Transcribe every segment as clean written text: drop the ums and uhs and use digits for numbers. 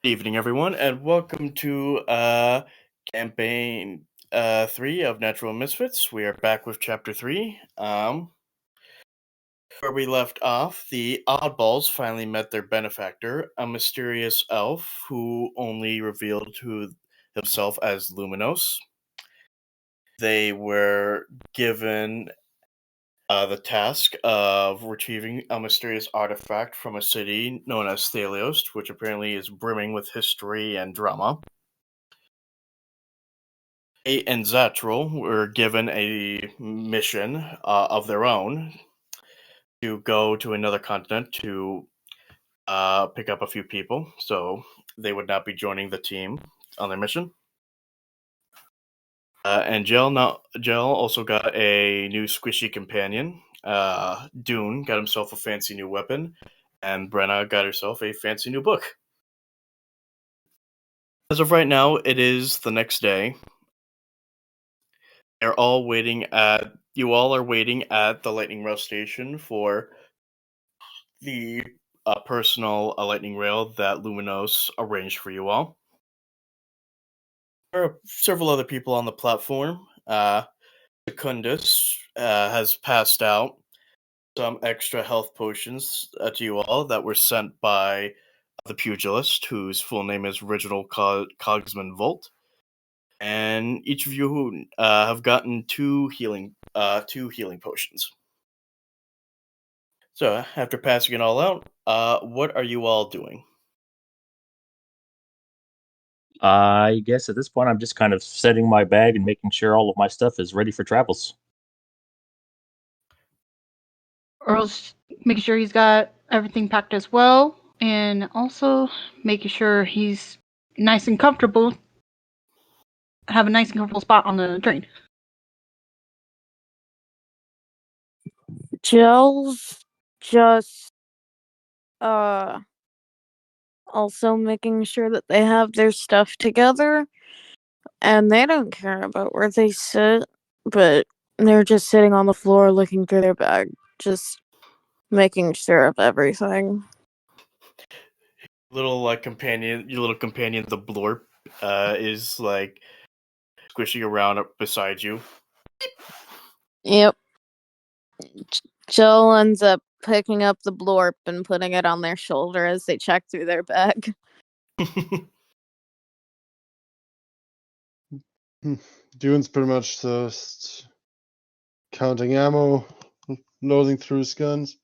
Good evening, everyone, and welcome to campaign 3 of Natural Misfits. We are back with chapter 3. Where we left off, the Oddballs finally met their benefactor, a mysterious elf who only revealed to himself as Luminos. They were given the task of retrieving a mysterious artifact from a city known as Thaliost, which apparently is brimming with history and drama. Kate and Zattrel were given a mission of their own to go to another continent to pick up a few people, so they would not be joining the team on their mission. And Gel also got a new squishy companion. Dune got himself a fancy new weapon, and Brenna got herself a fancy new book. As of right now, it is the next day. You all are waiting at the lightning rail station for the personal lightning rail that Luminos arranged for you all. There are several other people on the platform. Secundus has passed out some extra health potions to you all that were sent by the pugilist, whose full name is Reginald Cogsman Volt. And each of you have gotten two healing potions. So after passing it all out, what are you all doing? I guess at this point, I'm just kind of setting my bag and making sure all of my stuff is ready for travels. Earl's making sure he's got everything packed as well, and also making sure he's nice and comfortable. Have a nice and comfortable spot on the train. Jill's just also making sure that they have their stuff together, and they don't care about where they sit, but they're just sitting on the floor looking through their bag, just making sure of everything. Your little companion, the Blorp, is like squishing around beside you. Yep. Jill ends up picking up the blorp and putting it on their shoulder as they check through their bag. Dune's pretty much just counting ammo, loading through his guns,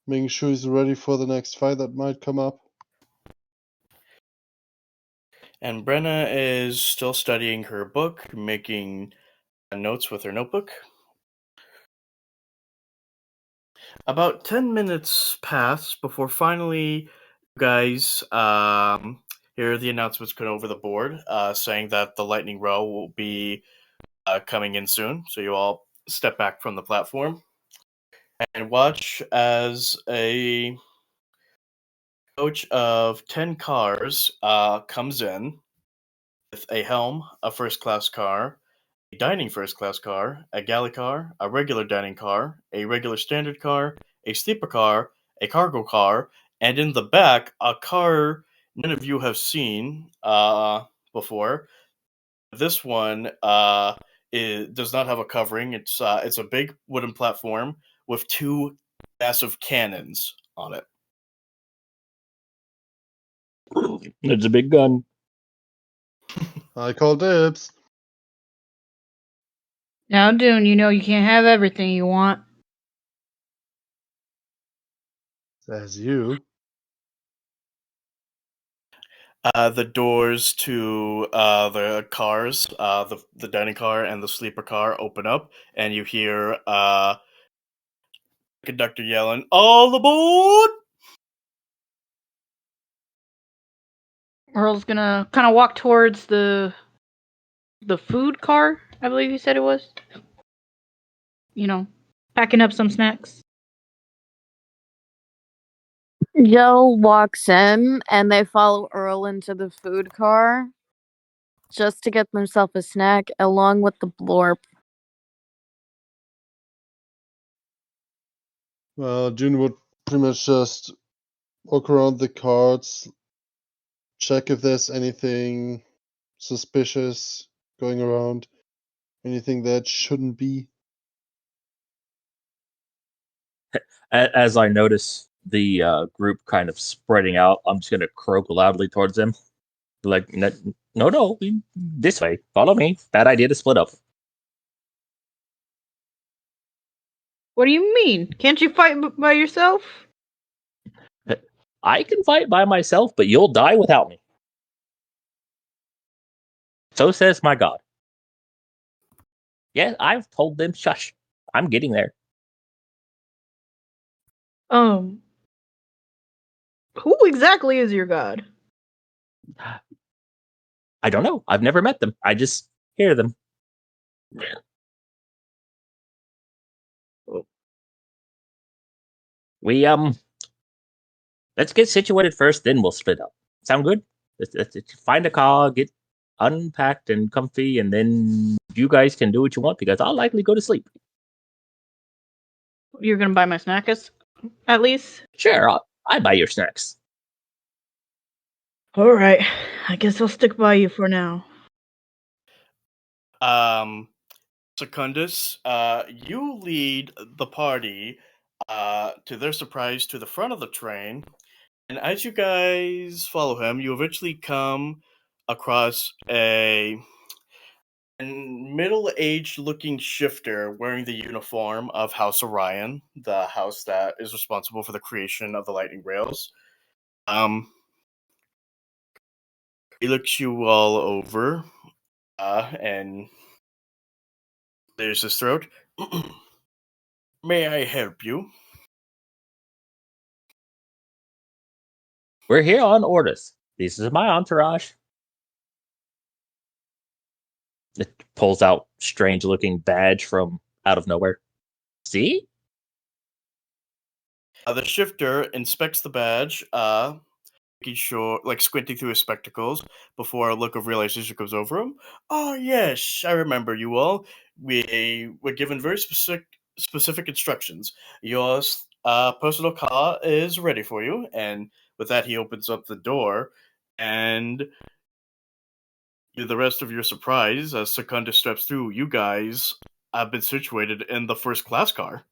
making sure he's ready for the next fight that might come up. And Brenna is still studying her book, making notes with her notebook. About 10 minutes pass before finally you guys hear the announcements come over the board saying that the lightning row will be coming in soon. So you all step back from the platform and watch as a coach of 10 cars comes in with a helm, a first class car, a dining first class car, a galley car, a regular dining car, a regular standard car, a sleeper car, a cargo car, and in the back, a car none of you have seen before. This one does not have a covering. It's a big wooden platform with two massive cannons on it. It's a big gun. I call dibs. Now, Dune, you know you can't have everything you want. Says you. The doors to the cars, the dining car and the sleeper car open up, and you hear conductor yelling, "All aboard!" Earl's gonna kind of walk towards the food car, I believe you said it was. You know, packing up some snacks. Jill walks in, and they follow Earl into the food car just to get themselves a snack along with the blorp. Dune would pretty much just walk around the carts, check if there's anything suspicious going around, anything that shouldn't be. As I notice the group kind of spreading out, I'm just going to croak loudly towards them. Like, no, this way. Follow me. Bad idea to split up. What do you mean? Can't you fight by yourself? I can fight by myself, but you'll die without me. So says my god. Yeah, I've told them shush. I'm getting there. Who exactly is your god? I don't know. I've never met them. I just hear them. We let's get situated first, then we'll split up. Sound good? Let's find a car, get unpacked and comfy, and then you guys can do what you want because I'll likely go to sleep. You're gonna buy my snacks, at least? Sure, I'll buy your snacks. Alright, I guess I'll stick by you for now. Secundus, you lead the party, to their surprise, to the front of the train, and as you guys follow him, you eventually come across a middle-aged looking shifter wearing the uniform of House Orion, the house that is responsible for the creation of the lightning rails. He looks you all over, and clears his throat. May I help you? We're here on orders. This is my entourage. It pulls out strange-looking badge from out of nowhere. See? The shifter inspects the badge, making sure, like squinting through his spectacles before a look of realization goes over him. Oh yes, I remember you all. We were given very specific instructions. Your personal car is ready for you, and with that, he opens up the door, and to the rest of your surprise, as Secundus steps through, you guys have been situated in the first class car.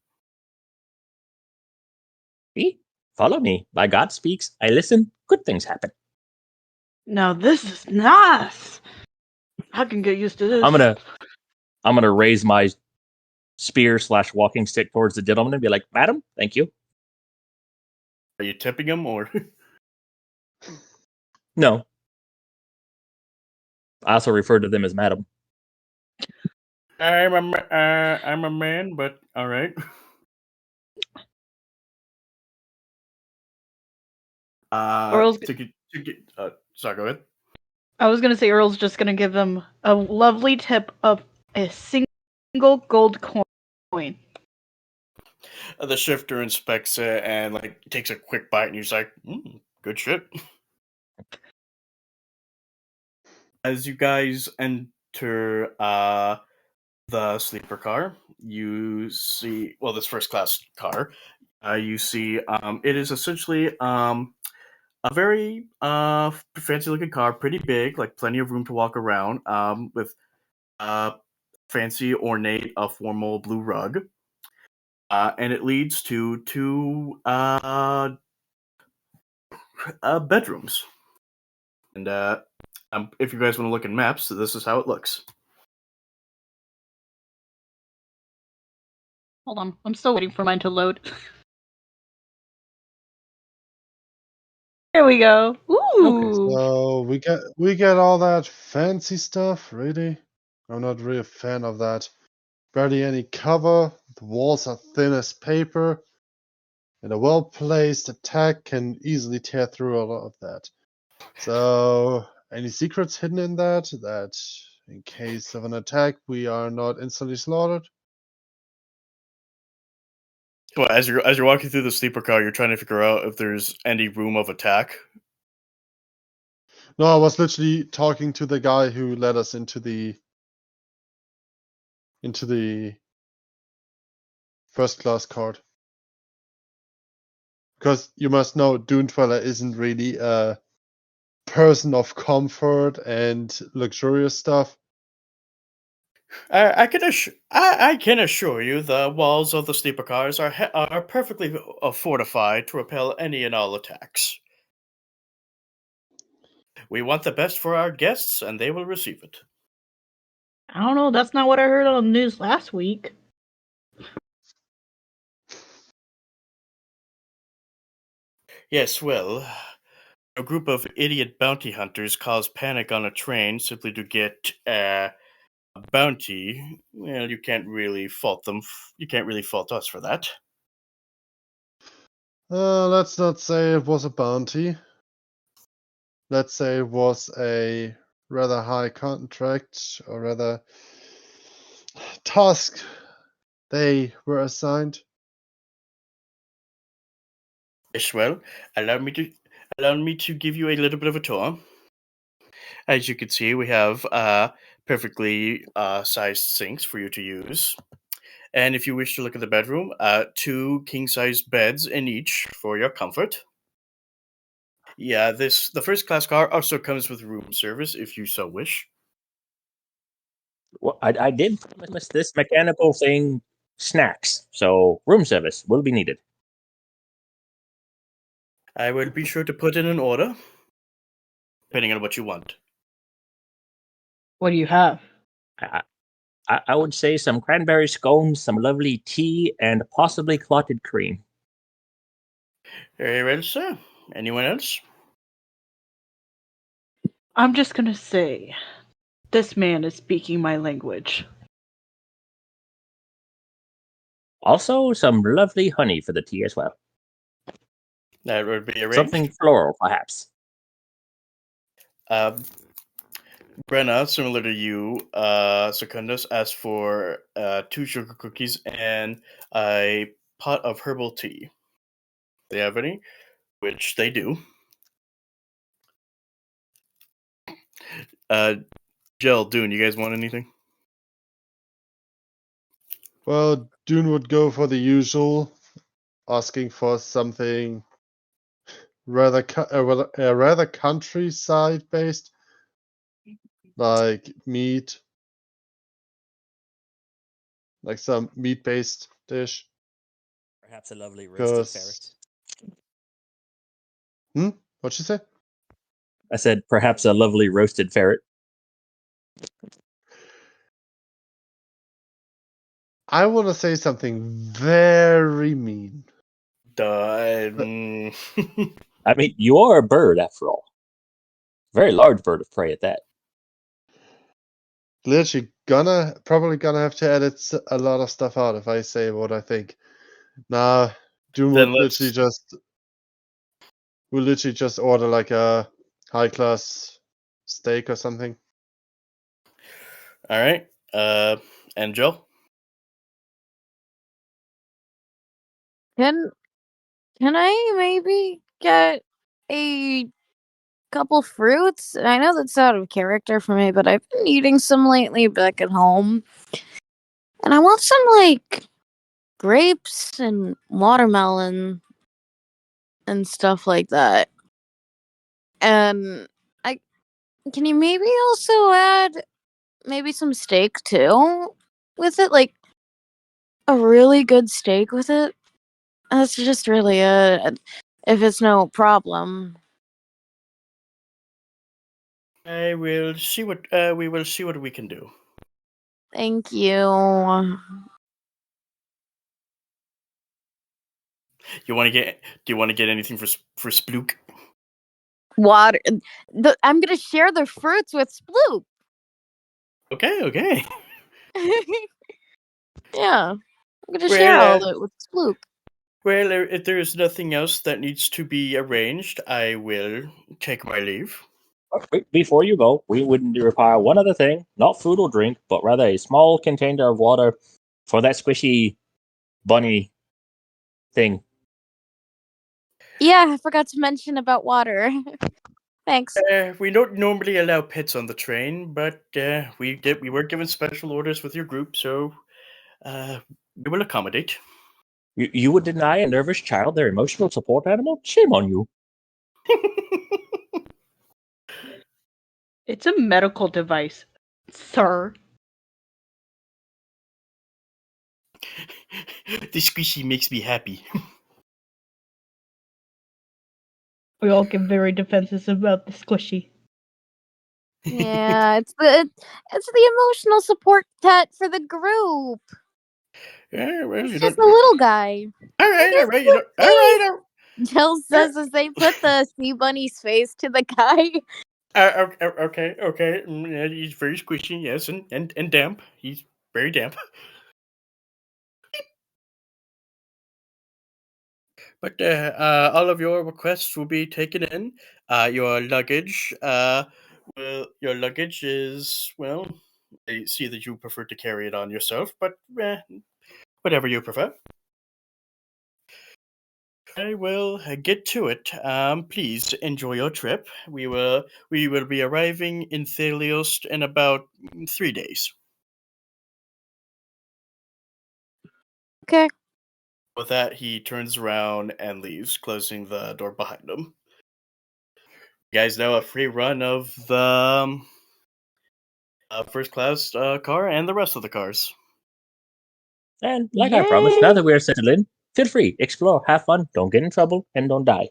See? Follow me. My God speaks. I listen. Good things happen. Now this is nice! I can get used to this. I'm gonna raise my spear/walking stick towards the gentleman and be like, "Madam, thank you." Are you tipping him, or? No. I also refer to them as madam. I'm a man, but all right. Earl's- Sorry, go ahead. I was gonna say Earl's just gonna give them a lovely tip of a single gold coin. The shifter inspects it and like takes a quick bite, and he's like, "Good shit." As you guys enter the sleeper car, you see, well, this first class car, you see it is essentially a very fancy looking car, pretty big, like plenty of room to walk around, with fancy, ornate, formal blue rug. And it leads to two bedrooms. And if you guys want to look at maps, this is how it looks. Hold on, I'm still waiting for mine to load. There we go. Ooh. Okay. So we get all that fancy stuff, really? I'm not really a fan of that. Barely any cover, the walls are thin as paper, and a well-placed attack can easily tear through a lot of that. So, any secrets hidden in that in case of an attack we are not instantly slaughtered? Well, as you're walking through the sleeper car, you're trying to figure out if there's any room of attack. No, I was literally talking to the guy who led us into the first class card. Because you must know, Dune Dweller isn't really a person of comfort and luxurious stuff. I can assure you the walls of the sleeper cars are perfectly fortified to repel any and all attacks. We want the best for our guests, and they will receive it. I don't know. That's not what I heard on the news last week. Yes, well, a group of idiot bounty hunters caused panic on a train simply to get a bounty. Well, you can't really fault them. You can't really fault us for that. Let's not say it was a bounty. Let's say it was a rather high contract, or rather task they were assigned. Yes, well, allow me to give you a little bit of a tour. As you can see, we have perfectly sized sinks for you to use. And if you wish to look at the bedroom, 2 king-size beds in each for your comfort. Yeah, the first class car also comes with room service if you so wish. Well, I did promise this mechanical thing snacks, so room service will be needed. I will be sure to put in an order, depending on what you want. What do you have? I would say some cranberry scones, some lovely tea, and possibly clotted cream. Very well, sir. Anyone else? I'm just gonna say, this man is speaking my language. Also, some lovely honey for the tea as well. That would be arranged. Something floral, perhaps. Brenna, similar to you, Secundus asked for 2 sugar cookies and a pot of herbal tea. They have any? Which they do. Jill, Dune, you guys want anything? Well, Dune would go for the usual, asking for something rather rather countryside based, like meat, like some meat based dish. Perhaps a lovely roasted ferret. What'd you say? I said perhaps a lovely roasted ferret. I want to say something very mean. Duh. I mean, you are a bird after all. Very large bird of prey at that. Literally probably gonna have to edit a lot of stuff out if I say what I think. Nah, Doom Then would literally just order like a high class steak or something. All right. And Jill? Can I maybe get a couple fruits? I know that's out of character for me, but I've been eating some lately back at home. And I want some like grapes and watermelon and stuff like that. And I can you maybe also add maybe some steak too with it, like a really good steak with it. That's just really it. If it's no problem. I will see what we will see what we can do. Thank you. Do you want to get anything for Splook? Water. I'm gonna share the fruits with Sploop. Okay. Yeah, I'm gonna share all of it with Sploop. Well, if there is nothing else that needs to be arranged, I will take my leave. Before you go, we would require one other thing, not food or drink, but rather a small container of water for that squishy bunny thing. Yeah, I forgot to mention about water. Thanks. We don't normally allow pets on the train, but we were given special orders with your group, so we will accommodate. You would deny a nervous child their emotional support animal? Shame on you. It's a medical device, sir. The squishy makes me happy. We all get very defensive about the squishy. Yeah, it's the emotional support cat for the group. Yeah, well, It's you just don't. a little guy. All right, Just you know. All right, Jill says as they put the sea bunny's face to the guy. okay. Yeah, he's very squishy, yes, and damp. He's very damp. But all of your requests will be taken in. Your luggage, your luggage is well. I see that you prefer to carry it on yourself, but whatever you prefer. I will get to it. Please enjoy your trip. We will be arriving in Thaliost in about 3 days. Okay. With that, he turns around and leaves, closing the door behind him. You guys know a free run of the first class car and the rest of the cars. And like I promised, now that we are settled in, feel free, explore, have fun, don't get in trouble, and don't die.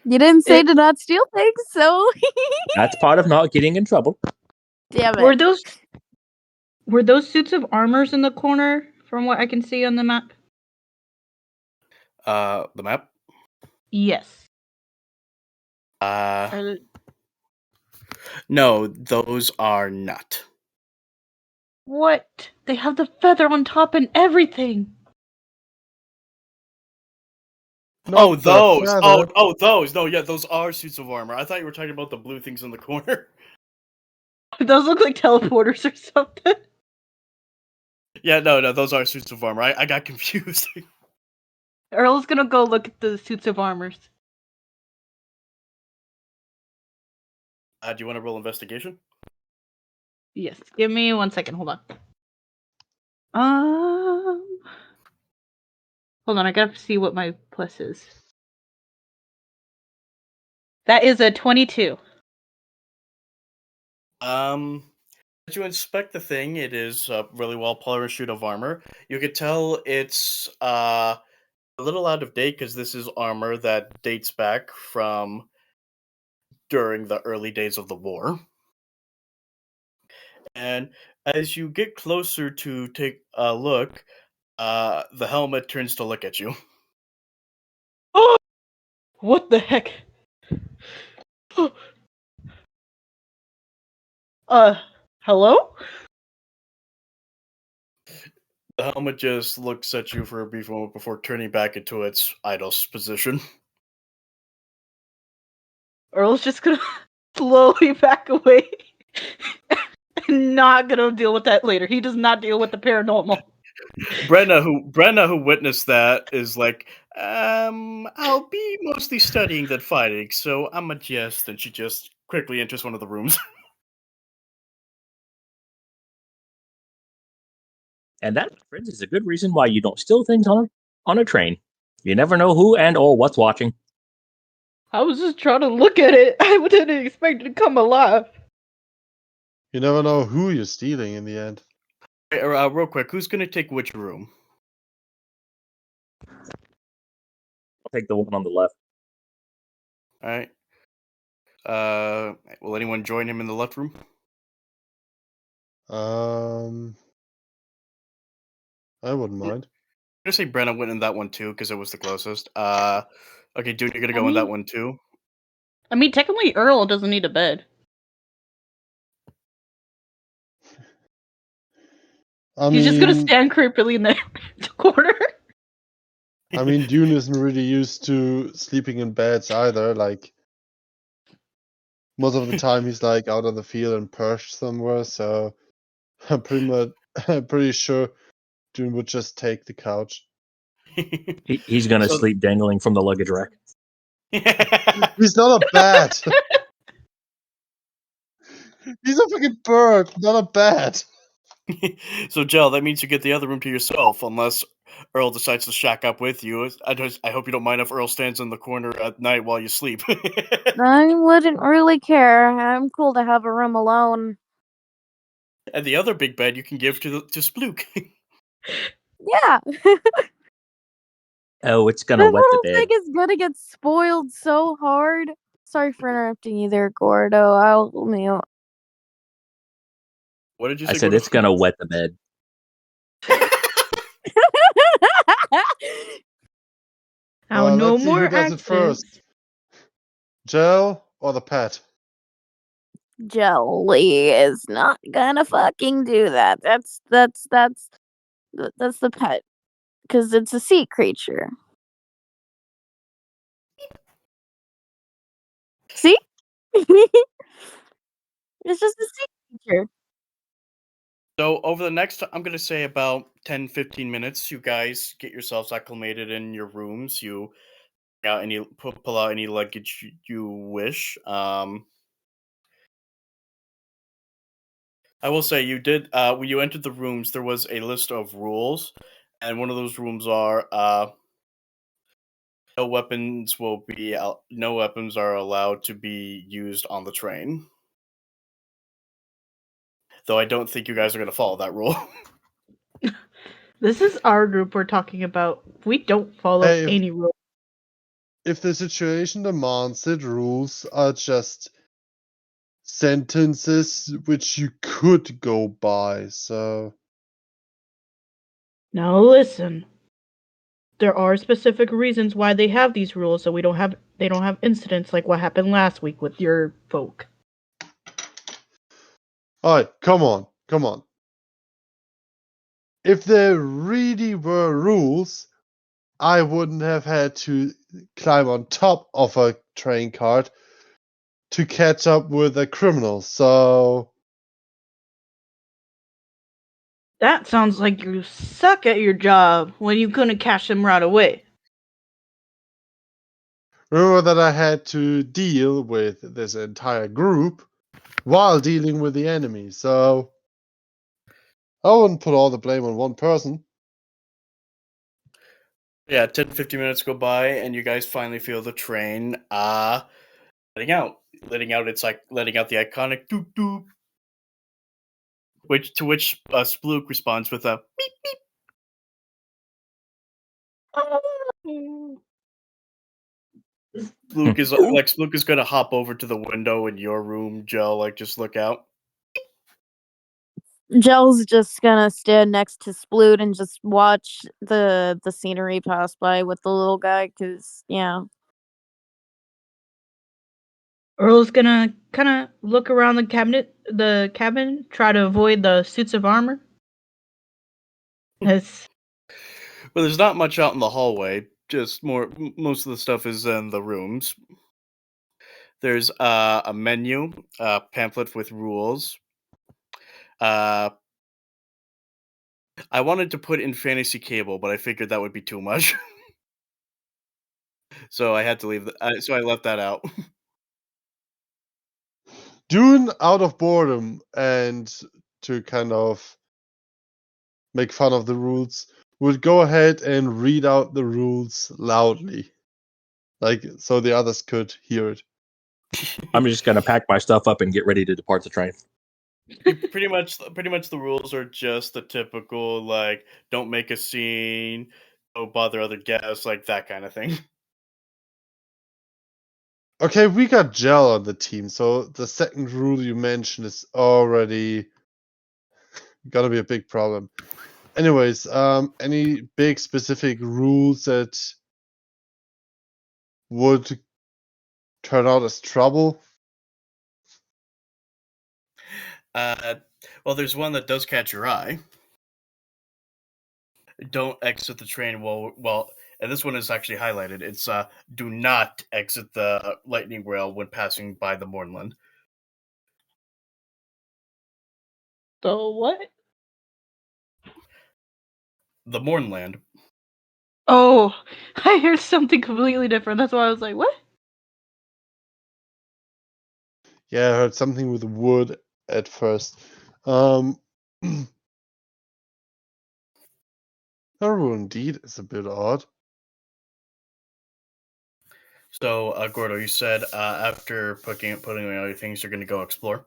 You didn't say to not steal things, so That's part of not getting in trouble. damn Were it. those suits of armors in the corner from what I can see on the map? The map? Yes. No, those are not. What? They have the feather on top and everything. Oh, Not the those! feather. Those! No, yeah, those are suits of armor. I thought you were talking about the blue things in the corner. Those look like teleporters or something. Yeah, no, those are suits of armor. I got confused. Earl's gonna go look at the suits of armors. Do you want to roll investigation? Yes. Give me 1 second. Hold on. Hold on. I gotta see what my plus is. That is a 22. As you inspect the thing, it is a really well polished suit of armor. You could tell it's a little out of date because this is armor that dates back from during the early days of the war. And as you get closer to take a look, the helmet turns to look at you. Oh! What the heck? Hello? The helmet just looks at you for a brief moment before turning back into its idle position. Earl's just gonna slowly back away. And not gonna deal with that later. He does not deal with the paranormal. Brenna, who witnessed that, is like, I'll be mostly studying than fighting, so I'm a jest, and she just quickly enters one of the rooms. And that, my friends, is a good reason why you don't steal things on a train. You never know who and or what's watching. I was just trying to look at it. I didn't expect it to come alive. You never know who you're stealing in the end. Real quick, who's gonna take which room? I'll take the one on the left. Alright. Will anyone join him in the left room? I wouldn't mind. I'm gonna say Brenna went in that one too, because it was the closest. Okay, dude, you're gonna go in that one too? I mean, technically, Earl doesn't need a bed. He's just gonna stand creepily in the corner. I mean, Dune isn't really used to sleeping in beds either. Like, most of the time he's like out on the field and perched somewhere. So I'm pretty sure Dune would just take the couch. He's gonna sleep dangling from the luggage rack. He's not a bat. He's a fucking bird, not a bat. So, Jel, that means you get the other room to yourself, unless Earl decides to shack up with you. I hope you don't mind if Earl stands in the corner at night while you sleep. I wouldn't really care. I'm cool to have a room alone. And the other big bed you can give to Splook. Yeah. Oh, it's gonna That wet the little bed. thing is gonna get spoiled so hard. Sorry for interrupting you there, Gordo. I'll mute. What did you I say? said it's gonna wet the bed. Now, no Let's see more who does it accents. first. Gel or the pet? Jelly is not gonna fucking do that. That's the pet, because it's a sea creature. See? It's just a sea creature. So over the next, I'm going to say about 10, 15 minutes, you guys get yourselves acclimated in your rooms. You pull out any luggage you wish. I will say you did, when you entered the rooms, there was a list of rules, and one of those rooms are, no weapons are allowed to be used on the train. Though I don't think you guys are going to follow that rule. This is our group we're talking about. We don't follow Hey, any rules. if the situation demands it, rules are just sentences which you could go by, so... Now listen. There are specific reasons why they have these rules, so they don't have incidents like what happened last week with your folk. Alright, come on. If there really were rules, I wouldn't have had to climb on top of a train cart to catch up with a criminal, so... That sounds like you suck at your job when you couldn't catch them right away. Remember that I had to deal with this entire group while dealing with the enemy, so... I wouldn't put all the blame on one person. Yeah, 10, 15 minutes go by, and you guys finally feel the train letting out. It's like letting out the iconic doop doop. To which Splook responds with a beep. Splook is gonna hop over to the window in your room, Joe. Just look out. Gel's just gonna stand next to Sploot and just watch the scenery pass by with the little guy, cause yeah. Earl's gonna kind of look around the cabin, try to avoid the suits of armor. It's Well, there's not much out in the hallway. Just most of the stuff is in the rooms. There's a menu, a pamphlet with rules. I wanted to put in fantasy cable, but I figured that would be too much. So I had to leave. So I left that out. Dune, out of boredom and to kind of make fun of the rules, would go ahead and read out the rules loudly, so the others could hear it. I'm just gonna pack my stuff up and get ready to depart the train. pretty much the rules are just the typical don't make a scene, don't bother other guests, that kind of thing. Okay, we got Gel on the team, so the second rule you mentioned is already gonna be a big problem. Anyways, any big specific rules that would turn out as trouble? Well, there's one that does catch your eye. Don't exit the train and this one is actually highlighted. It's do not exit the lightning rail when passing by the Mournland. the what? The Mournland. Oh, I heard something completely different. That's why I was like, what? Yeah, I heard something with wood at first. Peru indeed is a bit odd. So, Gordo, you said after putting away all your things, you're going to go explore.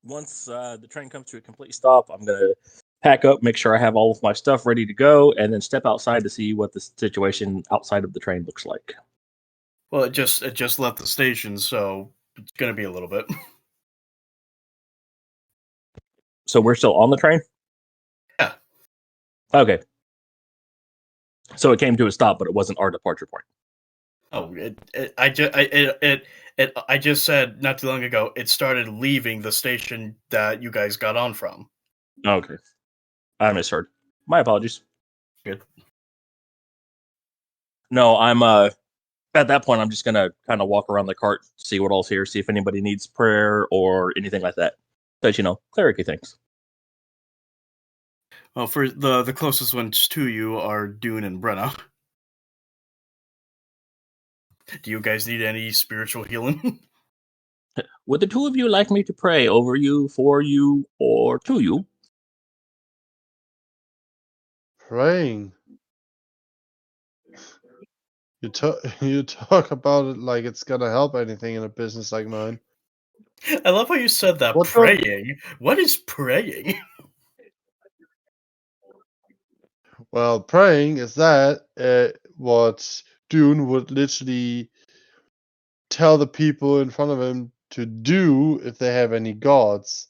Once the train comes to a complete stop, I'm going to pack up, make sure I have all of my stuff ready to go, and then step outside to see what the situation outside of the train looks like. Well, it just left the station, so it's going to be a little bit. So we're still on the train? Yeah. Okay. So it came to a stop, but it wasn't our departure point. Oh, I just said not too long ago. It started leaving the station that you guys got on from. Okay. I misheard. My apologies. Good. No, I'm at that point I'm just gonna kind of walk around the cart, see what all's here, see if anybody needs prayer or anything like that. Because, clericy things. Well, for the closest ones to you are Dune and Brenna. Do you guys need any spiritual healing? Would the two of you like me to pray over you, for you, or to you? Praying. You talk about it like it's gonna help anything in a business like mine. I love how you said that. What the- Praying. What is praying? Well, praying is that what Dune would literally tell the people in front of him to do if they have any gods.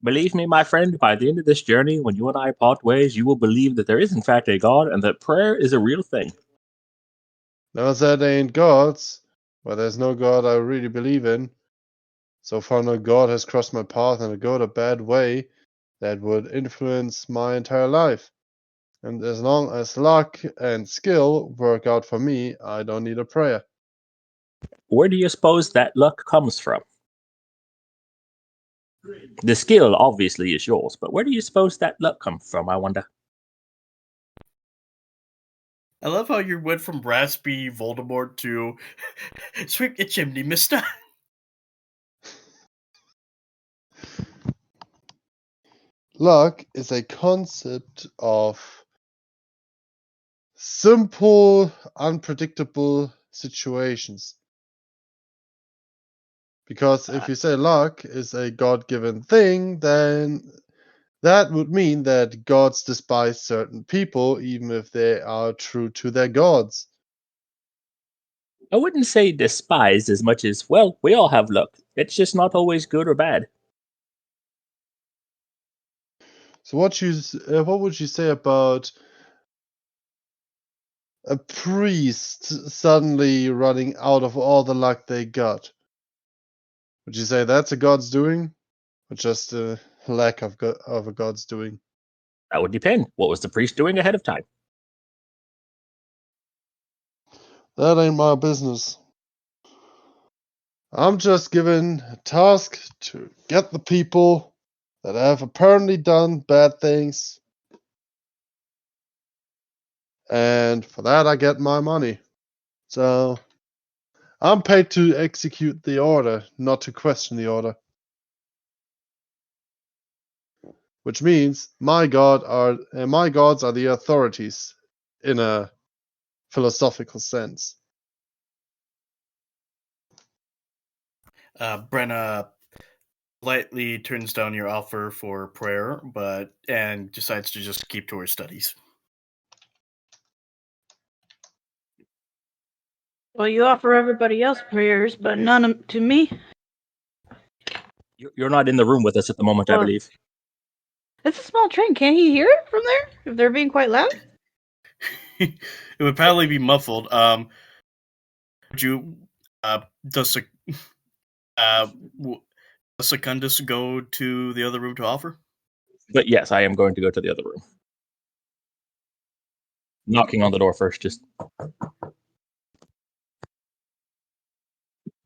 Believe me, my friend, by the end of this journey, when you and I part ways, you will believe that there is in fact a God and that prayer is a real thing. Never said they ain't gods, but there's no god I really believe in. So far, no god has crossed my path in a good or bad way that would influence my entire life. And as long as luck and skill work out for me, I don't need a prayer. Where do you suppose that luck comes from? The skill obviously is yours, but where do you suppose that luck comes from, I wonder? I love how you went from raspy Voldemort to sweep the chimney, mister. Luck is a concept of simple, unpredictable situations. Because if you say luck is a God-given thing, then that would mean that gods despise certain people, even if they are true to their gods. I wouldn't say despise as much as, well, we all have luck. It's just not always good or bad. So what would you say about a priest suddenly running out of all the luck they got? Would you say that's a god's doing, or just a lack of a god's doing? That would depend. What was the priest doing ahead of time? That ain't my business. I'm just given a task to get the people that have apparently done bad things, and for that I get my money. So I'm paid to execute the order, not to question the order. Which means my gods are the authorities in a philosophical sense. Brenna lightly turns down your offer for prayer, and decides to just keep to her studies. Well, you offer everybody else prayers, but none to me. You're not in the room with us at the moment, I Well, believe. it's a small train. Can't he hear it from there if they're being quite loud? It would probably be muffled. Would you, does Secundus go to the other room to offer? But yes, I am going to go to the other room. Knocking on the door first, just...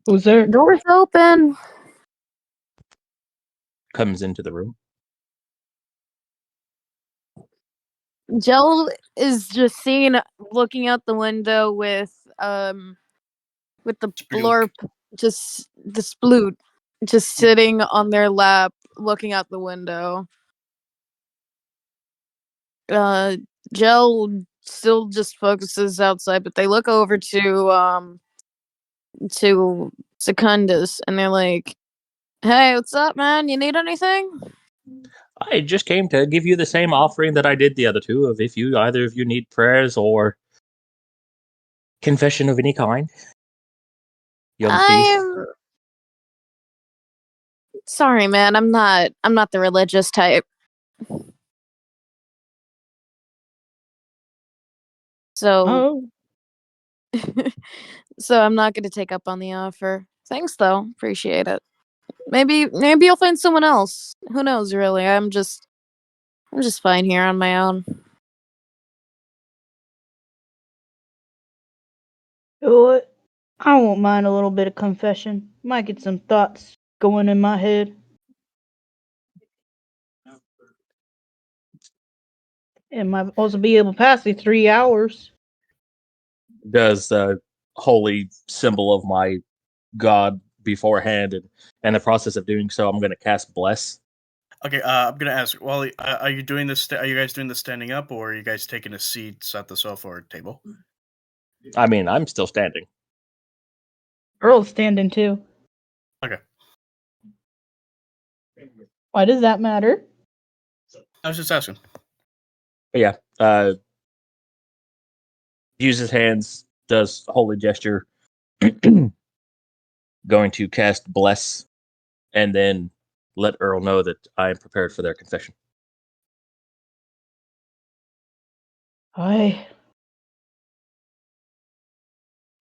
Who's there? Door's open. comes into the room. Joel is just seen looking out the window with the blurp, just the sploot, just sitting on their lap, looking out the window. Gel still just focuses outside, but they look over to Secundus and they're like, "Hey, what's up, man? You need anything?" I just came to give you the same offering that I did the other two, of if you either of you need prayers or confession of any kind. Young thief. I'm sorry, man. I'm not the religious type. So so I'm not going to take up on the offer. Thanks though. Appreciate it. Maybe you'll find someone else. Who knows really? I'm just fine here on my own. You know what? I won't mind a little bit of confession. Might get some thoughts going in my head. And might also be able to pass the 3 hours. Does the holy symbol of my god beforehand, and in the process of doing so, I'm going to cast Bless. Okay, I'm gonna ask. Wally, are you doing this? Are you guys doing this standing up, or are you guys taking a seats at the sofa or table? I mean, I'm still standing. Earl's standing too. Okay. Why does that matter? I was just asking. But yeah, uses hands, does holy gesture, going to cast Bless, and then let Earl know that I am prepared for their confession. I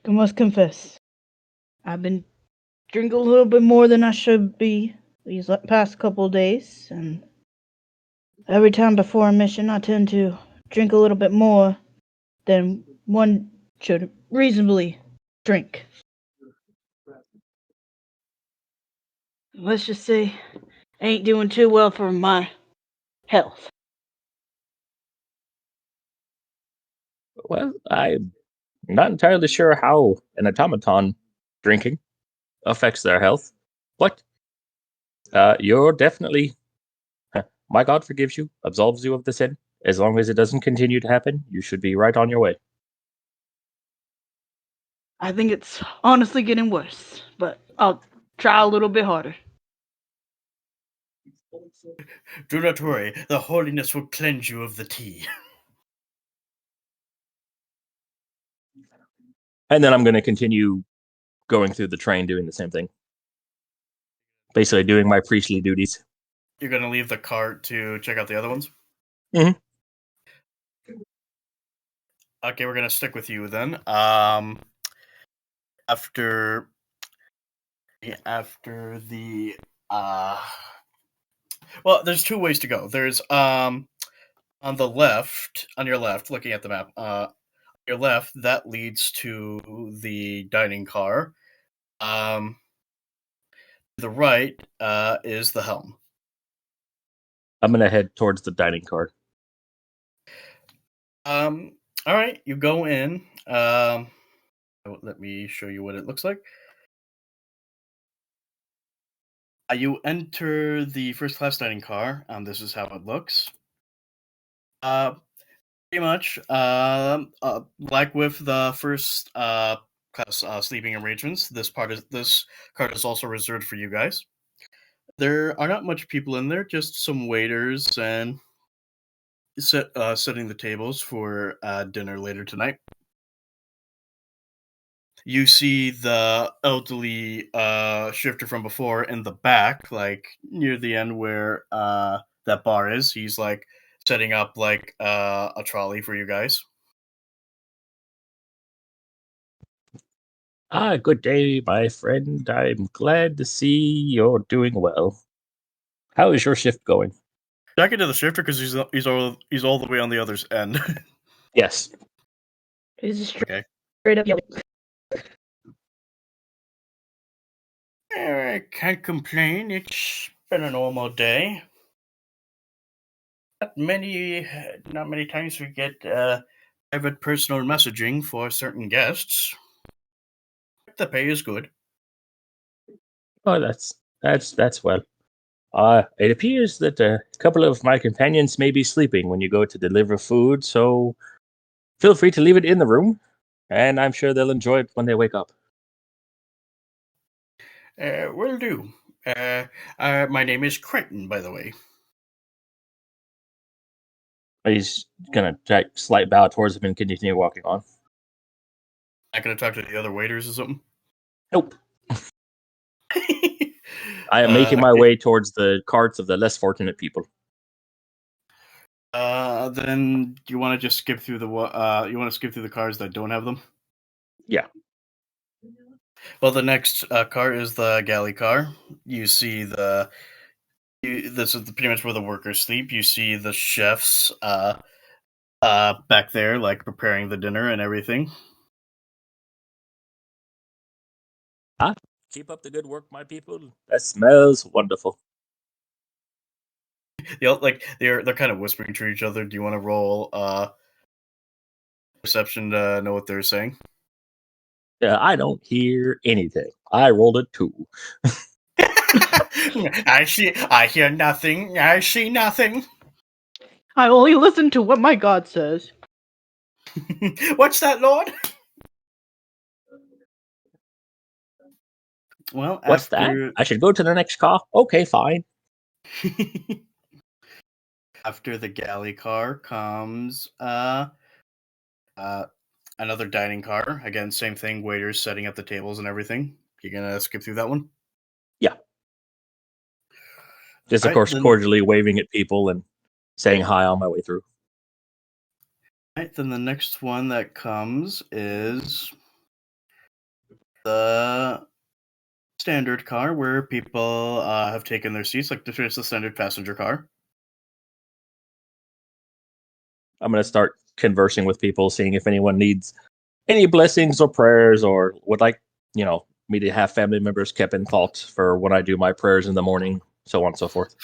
must confess, I've been drinking a little bit more than I should be these past couple of days, and every time before a mission, I tend to drink a little bit more than one should reasonably drink. Let's just say, ain't doing too well for my health. Well, I'm not entirely sure how an automaton drinking affects their health, but you're definitely. My God forgives you, absolves you of the sin. As long as it doesn't continue to happen, you should be right on your way. I think it's honestly getting worse, but I'll try a little bit harder. Do not worry, the holiness will cleanse you of the tea. And then I'm going to continue going through the train doing the same thing. Basically doing my priestly duties. You're gonna leave the cart to check out the other ones? Mhm. Okay, we're gonna stick with you then. After the well, there's two ways to go. There's on the left, on your left, looking at the map, your left, that leads to the dining car. To the right is the helm. I'm going to head towards the dining car. All right, you go in. Let me show you what it looks like. You enter the first class dining car, and this is how it looks. Pretty much, like with the first class sleeping arrangements, this card is also reserved for you guys. There are not much people in there, just some waiters and setting the tables for dinner later tonight. You see the elderly shifter from before in the back, like near the end where that bar is. He's like setting up like a trolley for you guys. Good day, my friend. I'm glad to see you're doing well. How is your shift going? Back into the shifter because he's all the way on the other end. Yes. He's Okay. straight up yelling. I can't complain. It's been a normal day. Not many times we get private personal messaging for certain guests. The pay is good. Oh, that's well. It appears that a couple of my companions may be sleeping when you go to deliver food, so feel free to leave it in the room, and I'm sure they'll enjoy it when they wake up. Will do. My name is Crichton, by the way. He's gonna take a slight bow towards him and continue walking on. Not gonna talk to the other waiters or something? Nope. I am making my way towards the carts of the less fortunate people. Then you want to just skip through the cars that don't have them? Yeah. Well, the next car is the galley car. You see this is pretty much where the workers sleep. You see the chefs back there, like preparing the dinner and everything. Keep up the good work, my people. That smells wonderful. They're kind of whispering to each other. Do you want to roll perception to know what they're saying? Yeah, I don't hear anything. I rolled a 2. I hear nothing. I see nothing. I only listen to what my god says. What's that, Lord? Well, What's that? I should go to the next car? Okay, fine. After the galley car comes another dining car. Again, same thing, waiters setting up the tables and everything. You gonna skip through that one? Yeah. Just, of course, cordially waving at people and saying hi on my way through. Right, then the next one that comes is the standard car where people have taken their seats, like it's the standard passenger car. I'm going to start conversing with people, seeing if anyone needs any blessings or prayers or would like, me to have family members kept in thought for when I do my prayers in the morning, so on and so forth.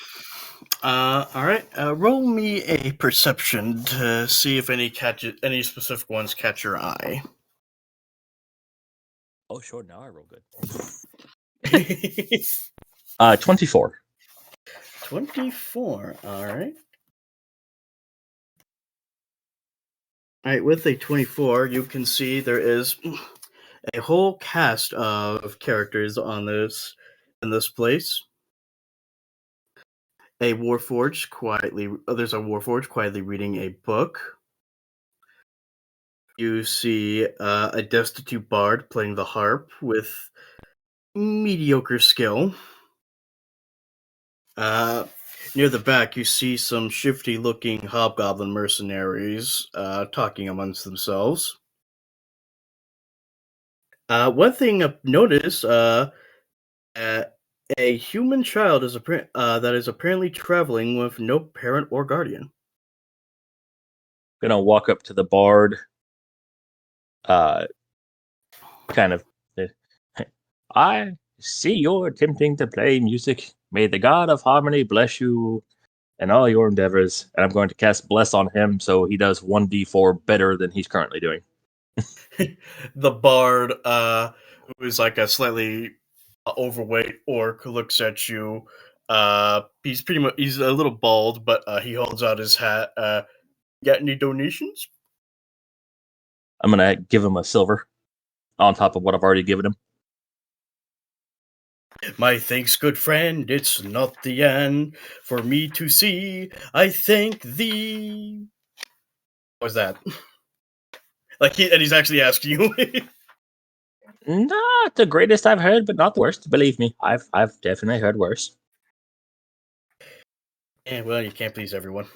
All right. Roll me a perception to see if any specific ones catch your eye. Oh, sure. Now I roll good. 24. 24. All right. All right. With a 24, you can see there is a whole cast of characters in this place. There's a Warforged quietly reading a book. You see a destitute bard playing the harp with mediocre skill. Near the back, you see some shifty-looking hobgoblin mercenaries talking amongst themselves. One thing I've noticed, a human child that is apparently traveling with no parent or guardian. Gonna walk up to the bard, kind of. I see you're attempting to play music. May the god of harmony bless you in all your endeavors. And I'm going to cast bless on him so he does 1d4 better than he's currently doing. The bard, who is like a slightly overweight orc, looks at you. He's a little bald, but he holds out his hat. Got any donations? I'm gonna give him a silver on top of what I've already given him. My thanks, good friend, it's not the end for me to see. I thank thee. What was that? He's actually asking you. Not the greatest I've heard, but not the worst. Believe me, I've definitely heard worse. Yeah, well, you can't please everyone.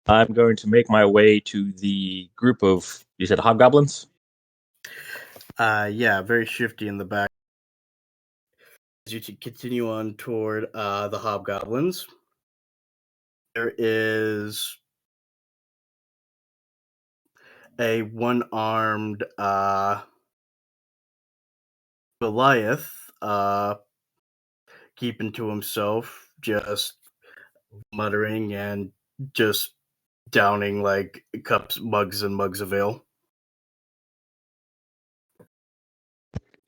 I'm going to make my way to the group of, you said hobgoblins? Yeah, very shifty in the back. As you continue on toward the hobgoblins, there is a one-armed Goliath keeping to himself, just muttering and just downing like mugs and mugs of ale.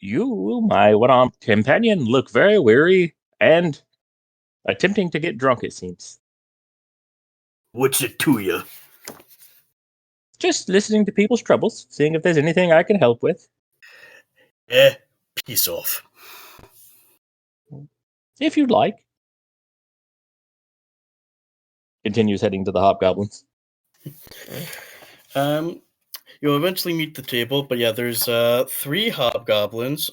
You, my one-armed companion, look very weary and attempting to get drunk, it seems. What's it to you? Just listening to people's troubles, seeing if there's anything I can help with. Peace off. If you'd like. Continues heading to the hobgoblins. You'll eventually meet the table, but yeah, there's 3 hobgoblins,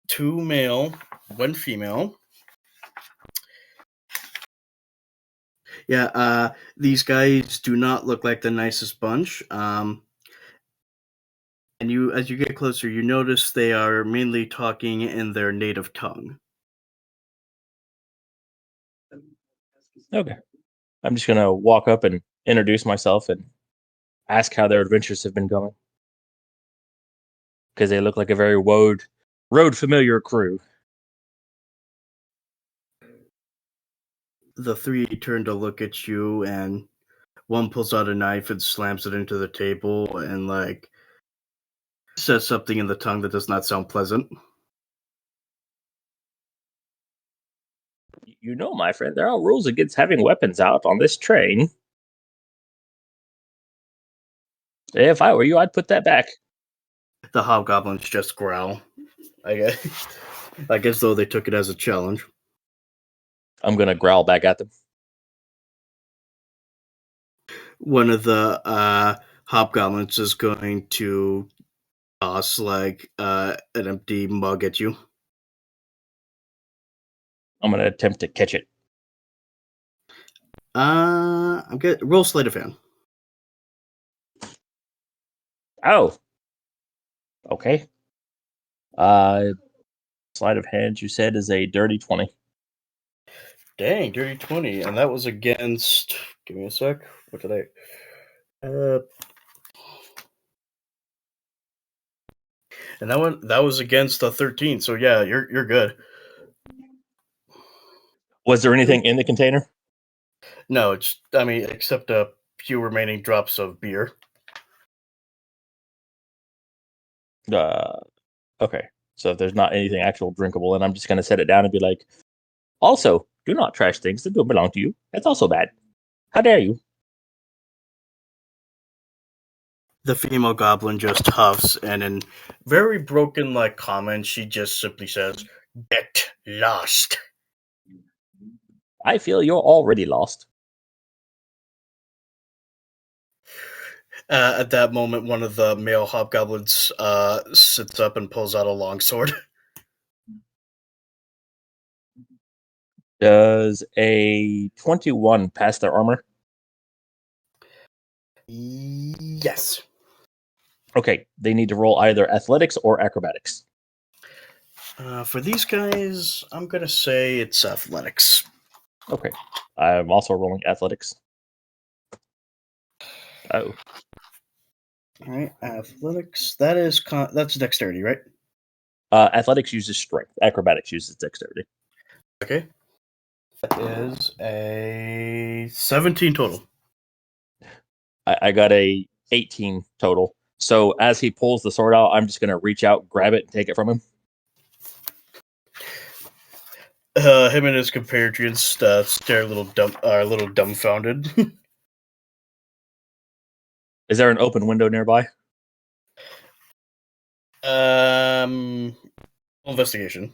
2 male, 1 female. Yeah, these guys do not look like the nicest bunch. And as you get closer, you notice they are mainly talking in their native tongue. Okay. I'm just going to walk up and introduce myself and ask how their adventures have been going. Because they look like a very road familiar crew. The 3 turn to look at you, and one pulls out a knife and slams it into the table and, says something in the tongue that does not sound pleasant. You know, my friend, there are rules against having weapons out on this train. If I were you, I'd put that back. The hobgoblins just growl, I guess. Like as though they took it as a challenge. I'm going to growl back at them. One of the hobgoblins is going to toss an empty mug at you. I'm going to attempt to catch it. I'm good. Roll sleight of hand. Oh. Okay. Sleight of hand, you said, is a dirty 20. Dang, dirty 20. And that was against... Give me a sec. What did I... And that was against a 13. So yeah, you're good. Was there anything in the container? No, except a few remaining drops of beer. Okay. So if there's not anything actual drinkable, then I'm just going to set it down and be like, also, do not trash things that don't belong to you. That's also bad. How dare you? The female goblin just huffs, and in very broken comment, she just simply says, "Get lost." I feel you're already lost. At that moment, one of the male hobgoblins sits up and pulls out a longsword. Does a 21 pass their armor? Yes. Okay, they need to roll either athletics or acrobatics. For these guys, I'm going to say it's athletics. Okay. I'm also rolling athletics. Oh. All right, athletics. That's dexterity, right? Athletics uses strength. Acrobatics uses dexterity. Okay. That is a 17 total. I got a 18 total. So as he pulls the sword out, I'm just going to reach out, grab it, and take it from him. Him and his compatriots stare a little dumbfounded. Is there an open window nearby? Investigation.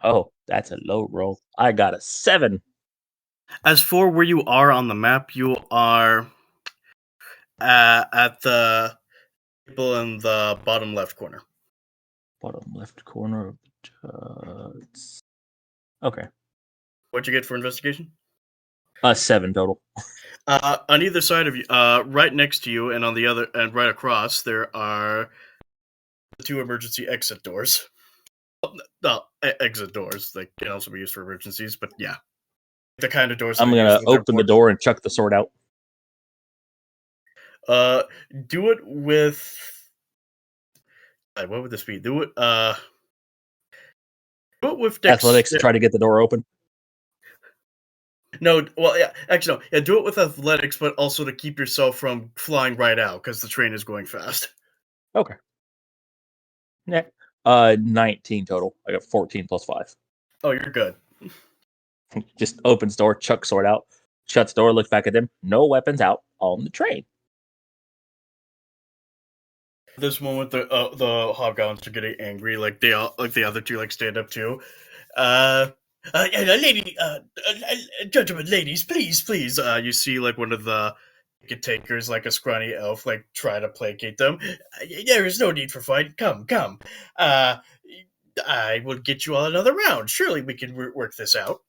Oh, that's a low roll. I got a 7. As for where you are on the map, you are at the table in the bottom left corner. Bottom left corner. Okay. What'd you get for investigation? 7 total. On either side of you, right next to you, and on the other, and right across, there are the 2 emergency exit doors. No, exit doors. They can also be used for emergencies, but yeah, the kind of doors. I'm going to open the door and chuck the sword out. Do it with. What would this be? Do it with athletics to try to get the door open. No, well, yeah, actually, no. Yeah, do it with athletics, but also to keep yourself from flying right out because the train is going fast. Okay. Yeah. 19 total. I got 14 plus 5. Oh, you're good. Just opens door, chucks sword out, shuts door, looks back at them. No weapons out on the train. At this moment, the hobgoblins are getting angry. Like they all, like the other two, like stand up too. Lady, gentlemen, ladies, please, please. You see, like one of the ticket takers, like a scrawny elf, like try to placate them. There is no need for fight. Come, come. I will get you all another round. Surely we can work this out.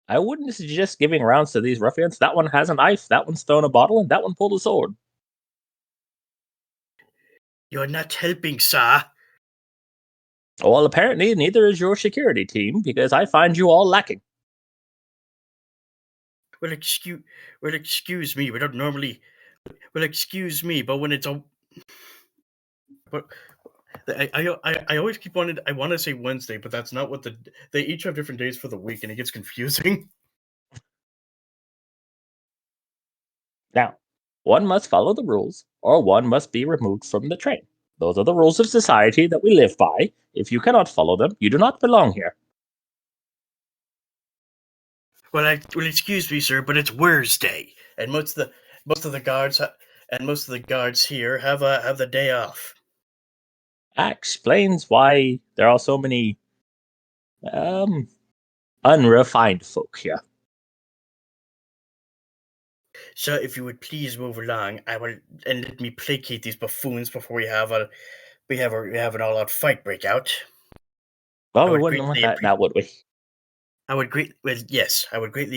I wouldn't suggest giving rounds to these ruffians. That one has a knife, that one's thrown a bottle, and that one pulled a sword. You're not helping, sir. Well, apparently neither is your security team, because I find you all lacking. Well, excuse me. We don't normally. Well, excuse me, but when it's a. But I always keep wanting. I want to say Wednesday, but that's not what they each have different days for the week, and it gets confusing. Now, one must follow the rules, or one must be removed from the train. Those are the rules of society that we live by. If you cannot follow them, you do not belong here. Well, excuse me, sir, but it's Wednesday, and most of the guards here have the day off. That explains why there are so many unrefined folk here. So, if you would please move along, I will, and let me placate these buffoons before we have an all-out fight break out. Well, we wouldn't want that now, would we? I would greatly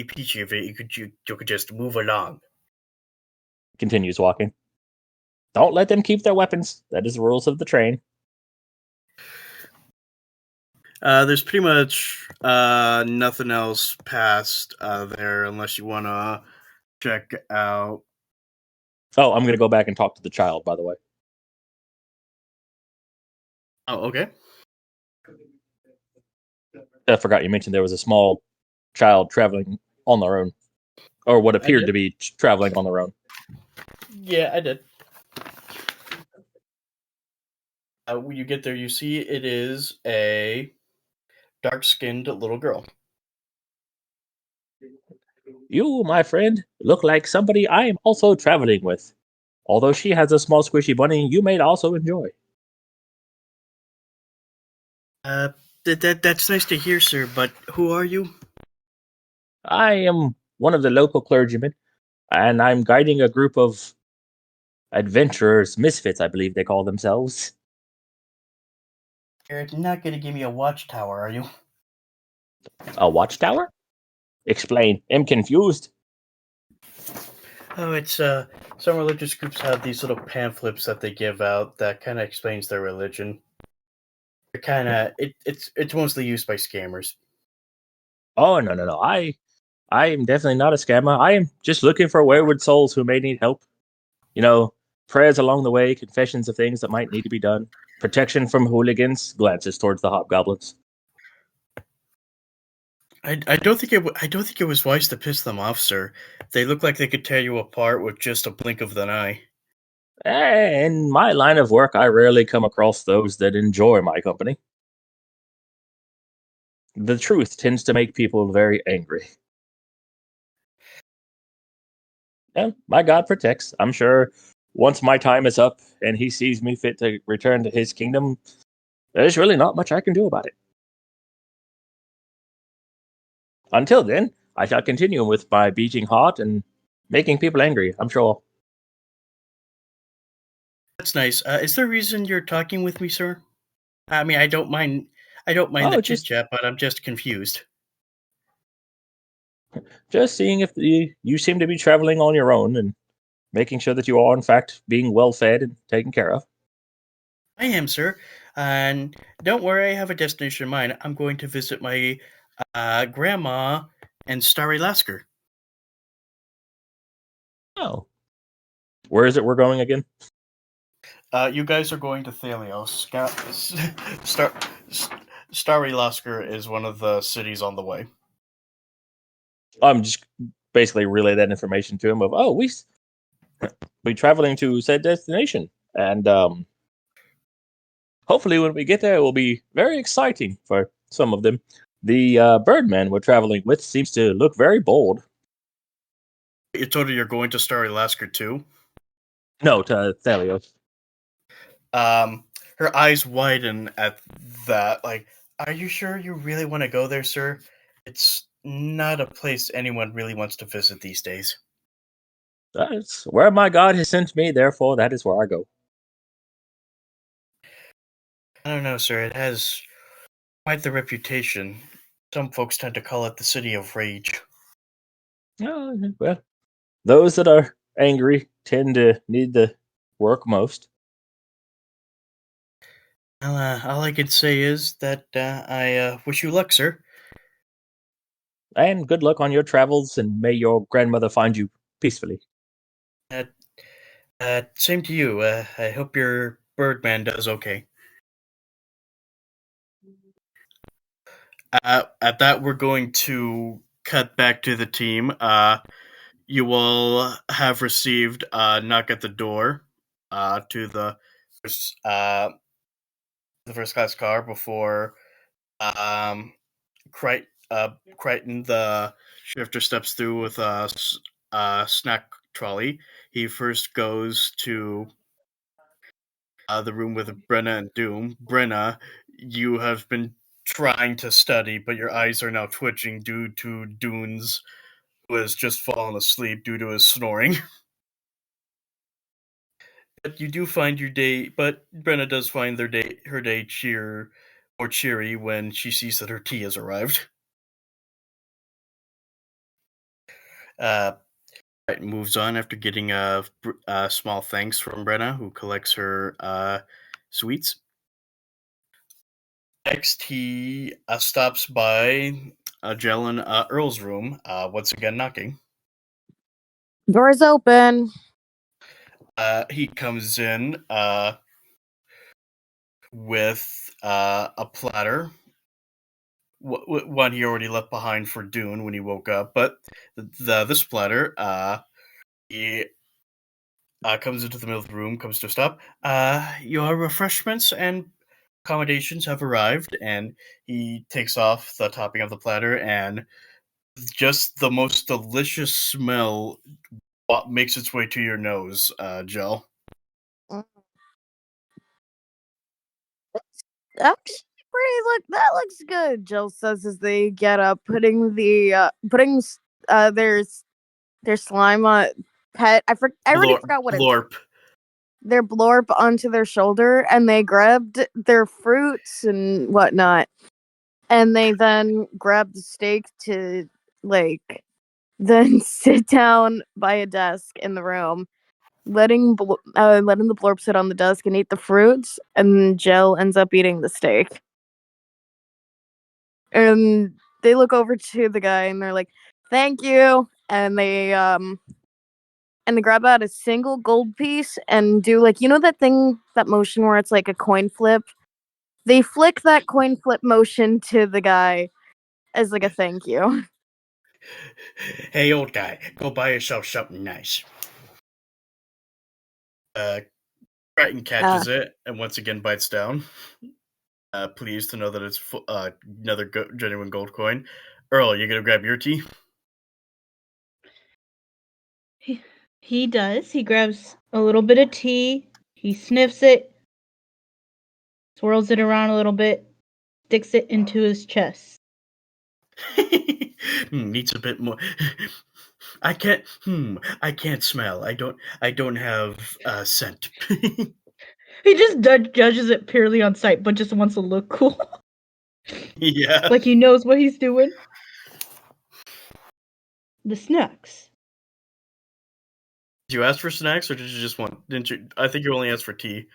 appreciate if you could just move along. Continues walking. Don't let them keep their weapons. That is the rules of the train. There's pretty much nothing else past there unless you want to check out. Oh, I'm going to go back and talk to the child, by the way. Oh, okay. I forgot you mentioned there was a small child traveling on their own, or what appeared to be traveling on their own. Yeah, I did. When you get there, you see it is a dark-skinned little girl. You, my friend, look like somebody I am also traveling with. Although she has a small squishy bunny you may also enjoy. That's nice to hear, sir, but who are you? I am one of the local clergymen, and I'm guiding a group of adventurers, misfits, I believe they call themselves. You're not going to give me a watchtower, are you? A watchtower? Explain. I'm confused. Oh, it's some religious groups have these little pamphlets that they give out that kind of explains their religion. They're kind of it's mostly used by scammers. Oh, no. I am definitely not a scammer. I am just looking for wayward souls who may need help. You know, prayers along the way, confessions of things that might need to be done, protection from hooligans, glances towards the hobgoblins. I don't think it was wise to piss them off, sir. They look like they could tear you apart with just a blink of an eye. In my line of work, I rarely come across those that enjoy my company. The truth tends to make people very angry. And my God protects. I'm sure once my time is up and he sees me fit to return to his kingdom, there's really not much I can do about it. Until then, I shall continue with my beating heart and making people angry, I'm sure. That's nice. Is there a reason you're talking with me, sir? I mean, I don't mind the chit chat, but I'm just confused. Just seeing if you seem to be traveling on your own and making sure that you are, in fact, being well fed and taken care of. I am, sir. And don't worry, I have a destination in mind. I'm going to visit my grandma and Starry Lasker. Oh. Where is it we're going again? You guys are going to Thaliost. Starry Lasker is one of the cities on the way. I'm just basically relay that information to him of, we traveling to said destination. And Hopefully, when we get there, it will be very exciting for some of them. The Birdman we're traveling with seems to look very bold. You told her you're going to Star Alaska too. No, to Thaliost. Her eyes widen at that. Like, are you sure you really want to go there, sir? It's not a place anyone really wants to visit these days. That's where my God has sent me, therefore, that is where I go. I don't know, sir. It has quite the reputation. Some folks tend to call it the City of Rage. Well, those that are angry tend to need the work most. Well, all I can say is that I wish you luck, sir. And good luck on your travels, and may your grandmother find you peacefully. Same to you. I hope your Birdman does okay. At that, we're going to cut back to the team. You will have received a knock at the door to uh, the first class car before Crichton, the shifter, steps through with a snack trolley. He first goes to the room with Brenna and Doom. Brenna, you have been trying to study, but your eyes are now twitching due to Dunes, who has just fallen asleep due to his snoring. But you do find your day. But Brenna does find her day more cheery when she sees that her tea has arrived. Right, moves on after getting a small thanks from Brenna, who collects her sweets. Next, he stops by Jell and Earl's room, once again knocking. Door's open. He comes in with a platter. One he already left behind for Dune when he woke up, but this platter, he comes into the middle of the room, comes to a stop. Your refreshments and accommodations have arrived, and he takes off the topping of the platter, and just the most delicious smell makes its way to your nose, Joe. Actually, that looks good. Jill says as they get up, putting their slime on I already forgot what it's. Blorp. Their blorp onto their shoulder, and they grabbed their fruits and whatnot, and they then grabbed the steak to then sit down by a desk in the room, letting the blorp sit on the desk and eat the fruits, and Jill ends up eating the steak. And they look over to the guy and they're like, "Thank you," and they grab out a single gold piece and do that motion where it's like a coin flip. They flick that coin flip motion to the guy as like a thank you. Hey, old guy, go buy yourself something nice. Crichton catches it and once again bites down. Pleased to know that it's another genuine gold coin. Earl, you gonna grab your tea? He does. He grabs a little bit of tea. He sniffs it, swirls it around a little bit, sticks it into his chest. Needs a bit more. I can't. I can't smell. I don't have scent. He just judges it purely on sight, but just wants to look cool. Yeah. Like he knows what he's doing. The snacks. Did you ask for snacks, or did you just want? Didn't you? I think you only asked for tea.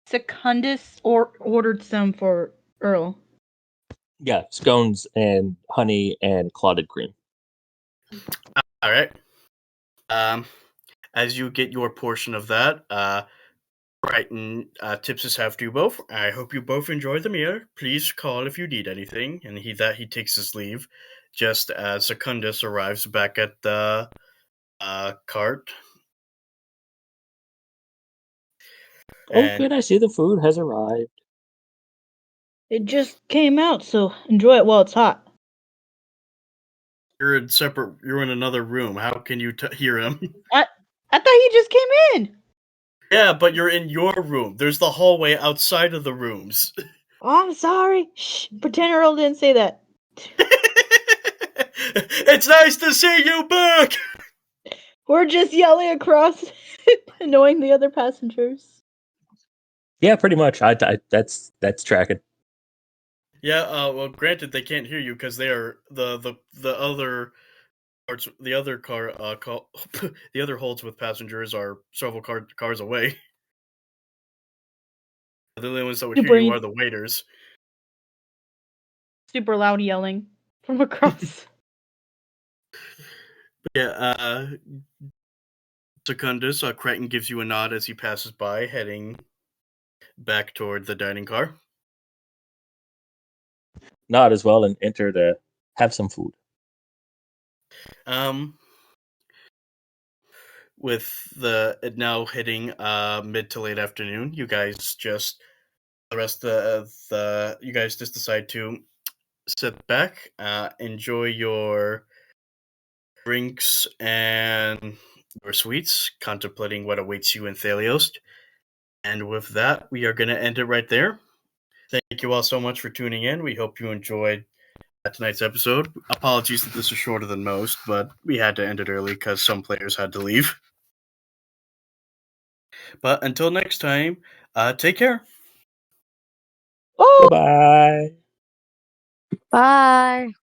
Secundus ordered some for Earl. Yeah, scones and honey and clotted cream. All right. As you get your portion of that, Brighton tips his half to you both. I hope you both enjoy the meal. Please call if you need anything. And he takes his leave, just as Secundus arrives back at the cart. Oh, And good. I see the food has arrived. It just came out, so enjoy it while it's hot. you're in another room. How can you hear him? I thought he just came in. Yeah, but you're in your room. There's the hallway outside of the rooms. Oh, I'm sorry. Shh. Pretend Earl didn't say that. It's nice to see you back. We're just yelling across, annoying the other passengers. Yeah, pretty much. That's tracking. Yeah. Well, granted, they can't hear you because they are the other parts. The other car. The other holds with passengers are several cars away. The only ones that would hear you are the waiters. Super loud yelling from across. Yeah. Secundus, Crichton gives you a nod as he passes by, heading back toward the dining car. Nod as well and enter to have some food. With it now hitting mid to late afternoon, you guys just you guys just decide to sit back, enjoy your drinks and your sweets, contemplating what awaits you in Thaliost. And with that, we are going to end it right there. Thank you all so much for tuning in. We hope you enjoyed tonight's episode. Apologies that this is shorter than most, but we had to end it early because some players had to leave. But until next time, take care. Oh! Goodbye. Bye.